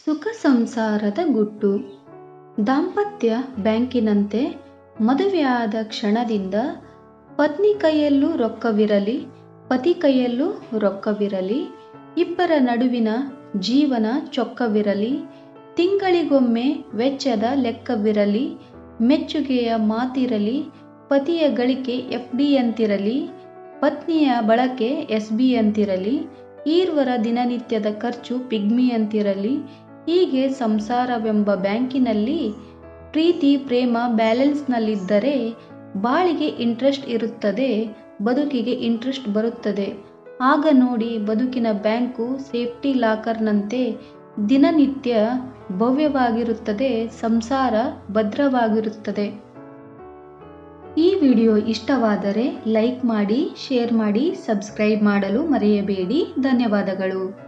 ಸುಖ ಸಂಸಾರದ ಗುಟ್ಟು. ದಾಂಪತ್ಯ ಬ್ಯಾಂಕಿನಂತೆ ಮದುವೆಯಾದ ಕ್ಷಣದಿಂದ ಪತ್ನಿ ಕೈಯಲ್ಲೂ ರೊಕ್ಕವಿರಲಿ, ಪತಿ ಕೈಯಲ್ಲೂ ರೊಕ್ಕವಿರಲಿ, ಇಬ್ಬರ ನಡುವಿನ ಜೀವನ ಚೊಕ್ಕವಿರಲಿ, ತಿಂಗಳಿಗೊಮ್ಮೆ ವೆಚ್ಚದ ಲೆಕ್ಕವಿರಲಿ, ಮೆಚ್ಚುಗೆಯ ಮಾತಿರಲಿ, ಪತಿಯ ಗಳಿಕೆ FD ಪತ್ನಿಯ ಬಳಕೆ SB ಈರ್ವರ ದಿನನಿತ್ಯದ ಖರ್ಚು ಪಿಗ್ಮಿಯಂತಿರಲಿ. ಹೀಗೆ ಸಂಸಾರವೆಂಬ ಬ್ಯಾಂಕಿನಲ್ಲಿ ಪ್ರೀತಿ ಪ್ರೇಮ ಬ್ಯಾಲೆನ್ಸ್ನಲ್ಲಿದ್ದರೆ ಬಾಳಿಗೆ ಇಂಟ್ರೆಸ್ಟ್ ಇರುತ್ತದೆ, ಬದುಕಿಗೆ ಇಂಟ್ರೆಸ್ಟ್ ಬರುತ್ತದೆ. ಆಗ ನೋಡಿ ಬದುಕಿನ ಬ್ಯಾಂಕು ಸೇಫ್ಟಿ ಲಾಕರ್ನಂತೆ ದಿನನಿತ್ಯ ಭವ್ಯವಾಗಿರುತ್ತದೆ, ಸಂಸಾರ ಭದ್ರವಾಗಿರುತ್ತದೆ. ಈ ವಿಡಿಯೋ ಇಷ್ಟವಾದರೆ ಲೈಕ್ ಮಾಡಿ, ಶೇರ್ ಮಾಡಿ, ಸಬ್ಸ್ಕ್ರೈಬ್ ಮಾಡಲು ಮರೆಯಬೇಡಿ. ಧನ್ಯವಾದಗಳು.